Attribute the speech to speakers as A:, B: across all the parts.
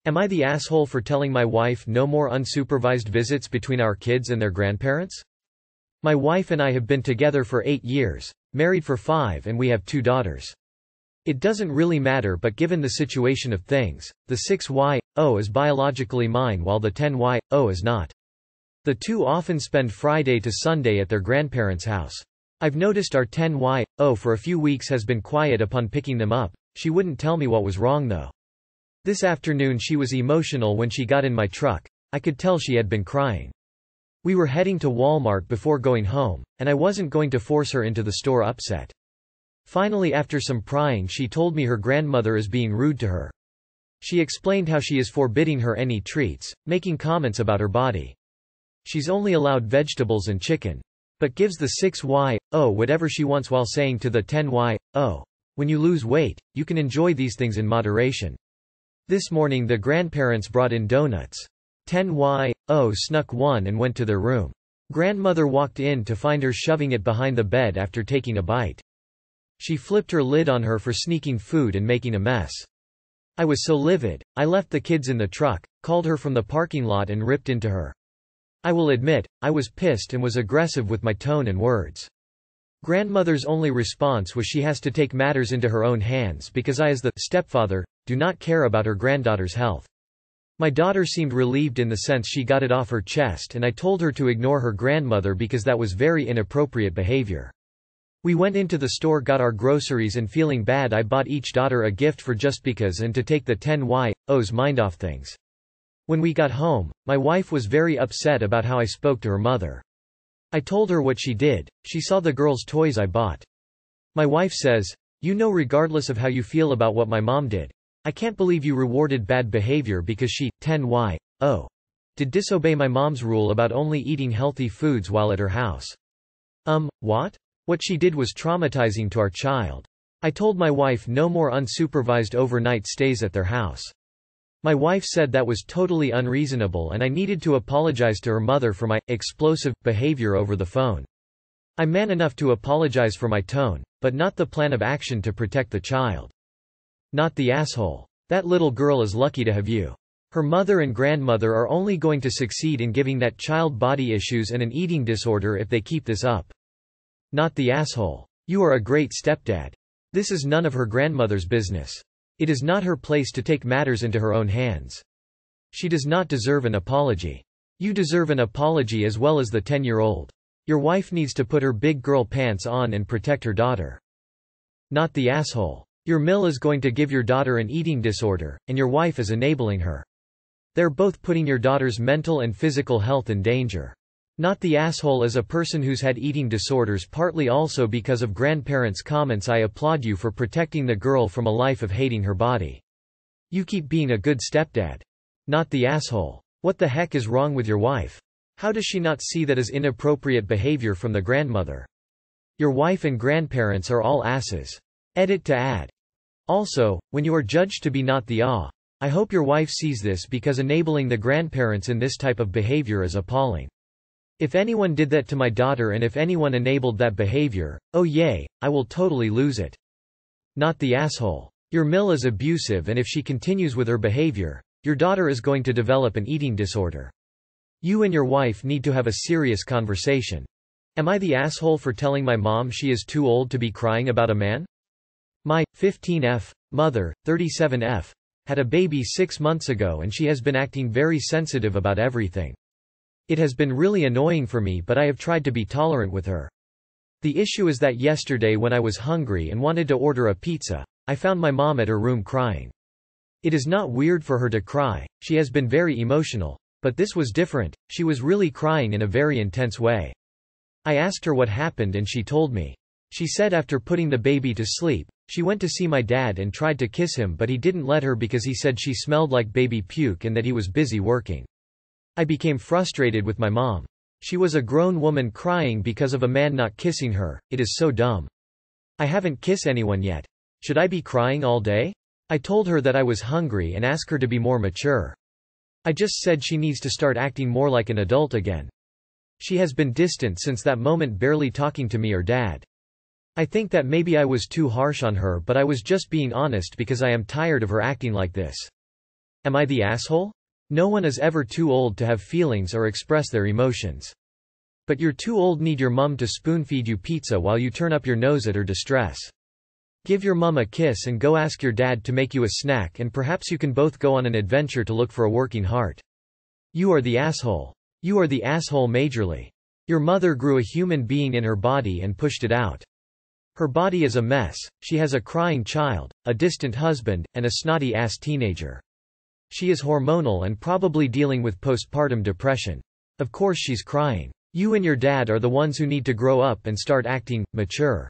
A: Am I the asshole for telling my wife no more unsupervised visits between our kids and their grandparents? My wife and I have been together for 8 years, married for 5, and we have 2 daughters. It doesn't really matter, but given the situation of things, the 6Y0 is biologically mine while the 10Y0 is not. The 2 often spend Friday to Sunday at their grandparents' house. I've noticed our 10Y0 for a few weeks has been quiet upon picking them up. She wouldn't tell me what was wrong though. This afternoon she was emotional when she got in my truck. I could tell she had been crying. We were heading to Walmart before going home, and I wasn't going to force her into the store upset. Finally, after some prying, she told me her grandmother is being rude to her. She explained how she is forbidding her any treats, making comments about her body. She's only allowed vegetables and chicken. But gives the 6Y0 whatever she wants while saying to the 10Y0, when you lose weight, you can enjoy these things in moderation. This morning the grandparents brought in donuts. 10Y0 snuck one and went to their room. Grandmother walked in to find her shoving it behind the bed after taking a bite. She flipped her lid on her for sneaking food and making a mess. I was so livid, I left the kids in the truck, called her from the parking lot and ripped into her. I will admit, I was pissed and was aggressive with my tone and words. Grandmother's only response was she has to take matters into her own hands because I, as the stepfather, do not care about her granddaughter's health. My daughter seemed relieved in the sense she got it off her chest, and I told her to ignore her grandmother because that was very inappropriate behavior. We went into the store, got our groceries, and feeling bad I bought each daughter a gift for just because and to take the 10Y's mind off things. When we got home, my wife was very upset about how I spoke to her mother. I told her what she did. She saw the girls' toys I bought. My wife says, "You know, regardless of how you feel about what my mom did, I can't believe you rewarded bad behavior because she, 10Y0, did disobey my mom's rule about only eating healthy foods while at her house." What? What she did was traumatizing to our child. I told my wife no more unsupervised overnight stays at their house. My wife said that was totally unreasonable and I needed to apologize to her mother for my explosive behavior over the phone. I'm man enough to apologize for my tone, but not the plan of action to protect the child. Not the asshole. That little girl is lucky to have you. Her mother and grandmother are only going to succeed in giving that child body issues and an eating disorder if they keep this up. Not the asshole. You are a great stepdad. This is none of her grandmother's business. It is not her place to take matters into her own hands. She does not deserve an apology. You deserve an apology as well as the 10-year-old. Your wife needs to put her big girl pants on and protect her daughter. Not the asshole. Your mill is going to give your daughter an eating disorder, and your wife is enabling her. They're both putting your daughter's mental and physical health in danger. Not the asshole as a person who's had eating disorders partly also because of grandparents' comments. I applaud you for protecting the girl from a life of hating her body. You keep being a good stepdad. Not the asshole. What the heck is wrong with your wife? How does she not see that as inappropriate behavior from the grandmother? Your wife and grandparents are all asses. Edit to add. Also, when you are judged to be not the I hope your wife sees this because enabling the grandparents in this type of behavior is appalling. If anyone did that to my daughter and if anyone enabled that behavior, oh yay, I will totally lose it. Not the asshole. Your mill is abusive and if she continues with her behavior, your daughter is going to develop an eating disorder. You and your wife need to have a serious conversation. Am I the asshole for telling my mom she is too old to be crying about a man? My 15F mother, 37F, had a baby 6 months ago and she has been acting very sensitive about everything. It has been really annoying for me, but I have tried to be tolerant with her. The issue is that yesterday when I was hungry and wanted to order a pizza, I found my mom at her room crying. It is not weird for her to cry, she has been very emotional, but this was different, she was really crying in a very intense way. I asked her what happened and she told me. She said after putting the baby to sleep, she went to see my dad and tried to kiss him but he didn't let her because he said she smelled like baby puke and that he was busy working. I became frustrated with my mom. She was a grown woman crying because of a man not kissing her. It is so dumb. I haven't kissed anyone yet. Should I be crying all day? I told her that I was hungry and asked her to be more mature. I just said she needs to start acting more like an adult again. She has been distant since that moment, barely talking to me or dad. I think that maybe I was too harsh on her, but I was just being honest because I am tired of her acting like this. Am I the asshole? No one is ever too old to have feelings or express their emotions. But you're too old. Need your mum to spoon-feed you pizza while you turn up your nose at her distress. Give your mum a kiss and go ask your dad to make you a snack, and perhaps you can both go on an adventure to look for a working heart. You are the asshole. You are the asshole majorly. Your mother grew a human being in her body and pushed it out. Her body is a mess. She has a crying child, a distant husband, and a snotty-ass teenager. She is hormonal and probably dealing with postpartum depression. Of course she's crying. You and your dad are the ones who need to grow up and start acting mature.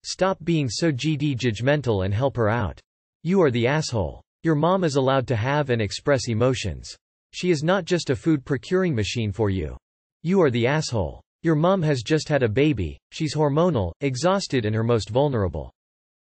A: Stop being so judgmental and help her out. You are the asshole. Your mom is allowed to have and express emotions. She is not just a food procuring machine for you. You are the asshole. Your mom has just had a baby, she's hormonal, exhausted and her most vulnerable.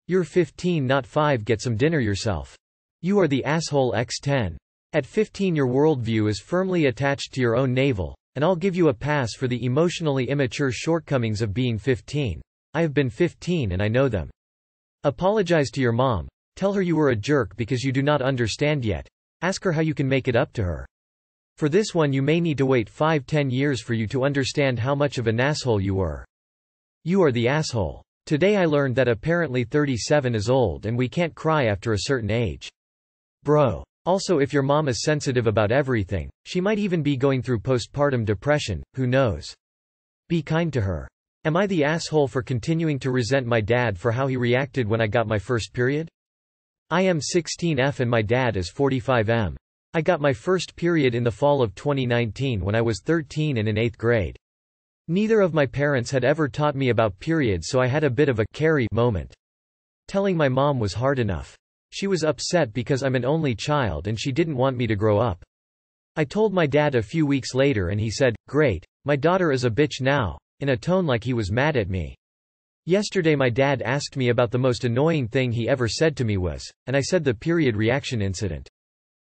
A: You're 15 not 5. Get some dinner yourself. You are the asshole x10. At 15 your worldview is firmly attached to your own navel, and I'll give you a pass for the emotionally immature shortcomings of being 15. I have been 15 and I know them. Apologize to your mom. Tell her you were a jerk because you do not understand yet. Ask her how you can make it up to her. For this one you may need to wait 5-10 years for you to understand how much of an asshole you were. You are the asshole. Today I learned that apparently 37 is old and we can't cry after a certain age. Bro. Also, if your mom is sensitive about everything, she might even be going through postpartum depression, who knows? Be kind to her. Am I the asshole for continuing to resent my dad for how he reacted when I got my first period? I am 16F and my dad is 45M. I got my first period in the fall of 2019 when I was 13 and in 8th grade. Neither of my parents had ever taught me about periods, so I had a bit of a carry moment. Telling my mom was hard enough. She was upset because I'm an only child and she didn't want me to grow up. I told my dad a few weeks later and he said, "Great, my daughter is a bitch now," in a tone like he was mad at me. Yesterday my dad asked me about the most annoying thing he ever said to me was, and I said the period reaction incident.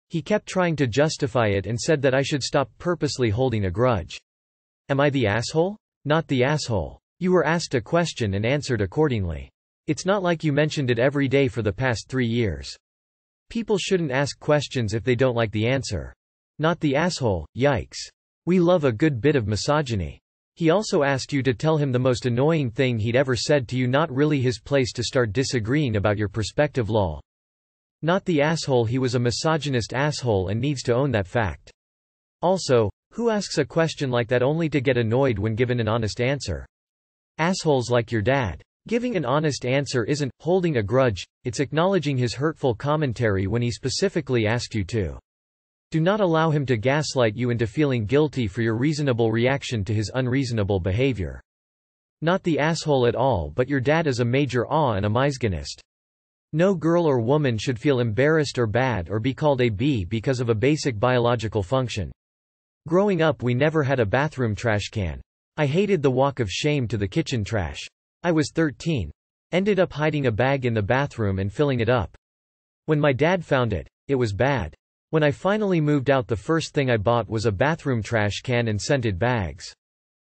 A: He kept trying to justify it and said that I should stop purposely holding a grudge. Am I the asshole? Not the asshole. You were asked a question and answered accordingly. It's not like you mentioned it every day for the past 3 years. People shouldn't ask questions if they don't like the answer. Not the asshole, yikes. We love a good bit of misogyny. He also asked you to tell him the most annoying thing he'd ever said to you. Not really his place to start disagreeing about your perspective, lol. Not the asshole. He was a misogynist asshole and needs to own that fact. Also, who asks a question like that only to get annoyed when given an honest answer? Assholes like your dad. Giving an honest answer isn't holding a grudge, it's acknowledging his hurtful commentary when he specifically asked you to. Do not allow him to gaslight you into feeling guilty for your reasonable reaction to his unreasonable behavior. Not the asshole at all, but your dad is a major and a misogynist. No girl or woman should feel embarrassed or bad or be called a B because of a basic biological function. Growing up we never had a bathroom trash can. I hated the walk of shame to the kitchen trash. I was 13. Ended up hiding a bag in the bathroom and filling it up. When my dad found it, it was bad. When I finally moved out, the first thing I bought was a bathroom trash can and scented bags.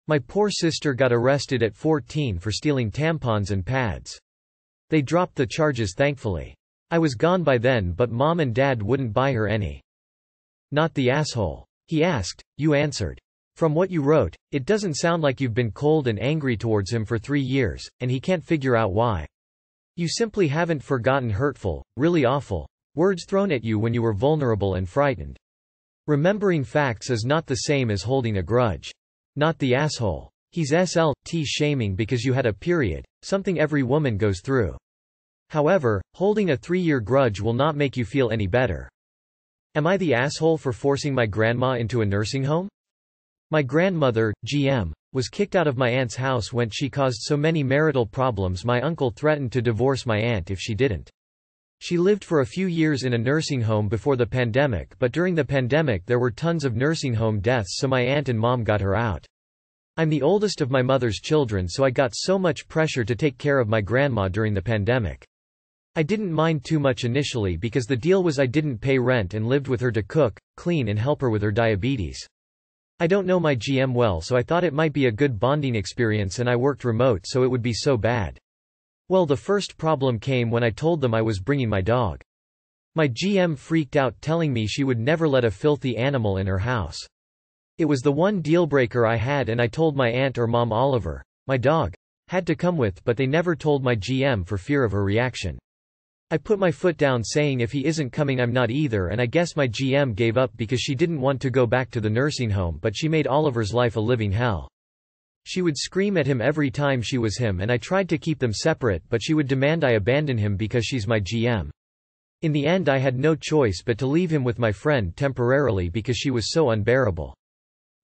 A: My poor sister got arrested at 14 for stealing tampons and pads. They dropped the charges thankfully. I was gone by then, but mom and dad wouldn't buy her any. Not the asshole. He asked, you answered. From what you wrote, it doesn't sound like you've been cold and angry towards him for 3 years, and he can't figure out why. You simply haven't forgotten hurtful, really awful words thrown at you when you were vulnerable and frightened. Remembering facts is not the same as holding a grudge. Not the asshole. He's SLT shaming because you had a period, something every woman goes through. However, holding a 3-year grudge will not make you feel any better. Am I the asshole for forcing my grandma into a nursing home? My grandmother, GM, was kicked out of my aunt's house when she caused so many marital problems. My uncle threatened to divorce my aunt if she didn't. She lived for a few years in a nursing home before the pandemic, but during the pandemic there were tons of nursing home deaths, so my aunt and mom got her out. I'm the oldest of my mother's children, so I got so much pressure to take care of my grandma during the pandemic. I didn't mind too much initially because the deal was I didn't pay rent and lived with her to cook, clean and help her with her diabetes. I don't know my GM well, so I thought it might be a good bonding experience, and I worked remote, so it would be so bad. Well, the first problem came when I told them I was bringing my dog. My GM freaked out, telling me she would never let a filthy animal in her house. It was the one dealbreaker I had, and I told my aunt or Mom Oliver, my dog, had to come with, but they never told my GM for fear of her reaction. I put my foot down, saying if he isn't coming I'm not either, and I guess my GM gave up because she didn't want to go back to the nursing home, but she made Oliver's life a living hell. She would scream at him every time she was him, and I tried to keep them separate, but she would demand I abandon him because she's my GM. In the end I had no choice but to leave him with my friend temporarily because she was so unbearable.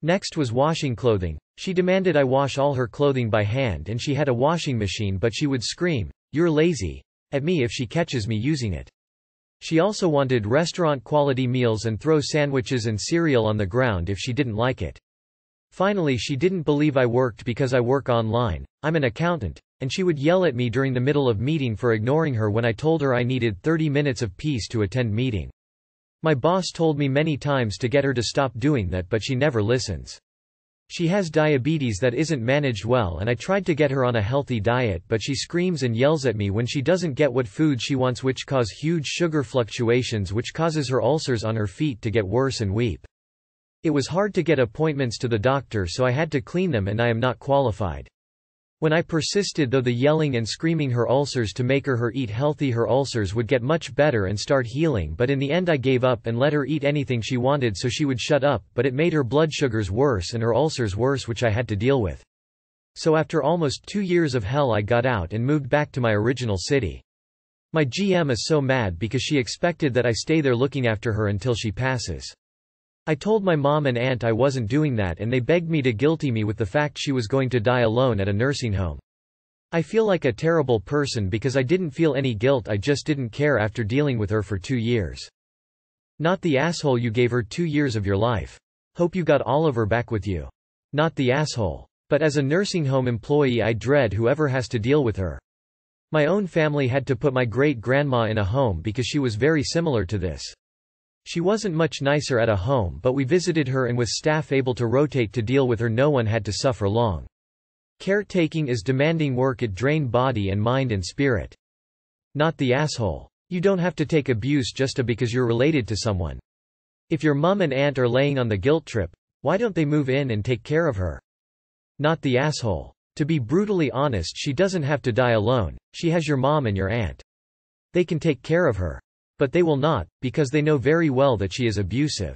A: Next was washing clothing. She demanded I wash all her clothing by hand, and she had a washing machine, but she would scream, "You're lazy," at me if she catches me using it. She also wanted restaurant-quality meals and throw sandwiches and cereal on the ground if she didn't like it. Finally, she didn't believe I worked because I work online, I'm an accountant, and she would yell at me during the middle of meeting for ignoring her when I told her I needed 30 minutes of peace to attend meeting. My boss told me many times to get her to stop doing that, but she never listens. She has diabetes that isn't managed well, and I tried to get her on a healthy diet, but she screams and yells at me when she doesn't get what food she wants, which cause huge sugar fluctuations, which causes her ulcers on her feet to get worse and weep. It was hard to get appointments to the doctor, so I had to clean them, and I am not qualified. When I persisted, though, the yelling and screaming her ulcers to make her eat healthy, her ulcers would get much better and start healing, but in the end I gave up and let her eat anything she wanted so she would shut up, but it made her blood sugars worse and her ulcers worse, which I had to deal with. So after almost 2 years of hell I got out and moved back to my original city. My GM is so mad because she expected that I stay there looking after her until she passes. I told my mom and aunt I wasn't doing that, and they begged me to guilty me with the fact she was going to die alone at a nursing home. I feel like a terrible person because I didn't feel any guilt, I just didn't care after dealing with her for 2 years. Not the asshole, you gave her 2 years of your life. Hope you got Oliver back with you. Not the asshole. But as a nursing home employee I dread whoever has to deal with her. My own family had to put my great-grandma in a home because she was very similar to this. She wasn't much nicer at a home, but we visited her, and with staff able to rotate to deal with her no one had to suffer long. Caretaking is demanding work, it drains body and mind and spirit. Not the asshole. You don't have to take abuse just because you're related to someone. If your mum and aunt are laying on the guilt trip, why don't they move in and take care of her? Not the asshole. To be brutally honest, she doesn't have to die alone, she has your mom and your aunt. They can take care of her. But they will not, because they know very well that she is abusive.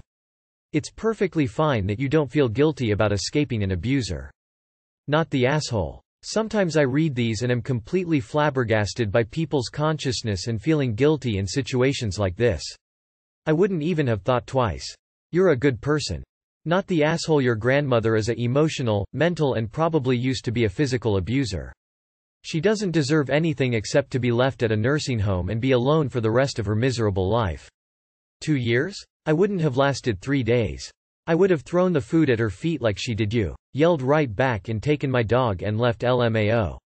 A: It's perfectly fine that you don't feel guilty about escaping an abuser. Not the asshole. Sometimes I read these and am completely flabbergasted by people's consciousness and feeling guilty in situations like this. I wouldn't even have thought twice. You're a good person. Not the asshole, your grandmother is a emotional, mental, and probably used to be a physical abuser. She doesn't deserve anything except to be left at a nursing home and be alone for the rest of her miserable life. 2 years? I wouldn't have lasted 3 days. I would have thrown the food at her feet like she did you, yelled right back, and taken my dog and left LMAO.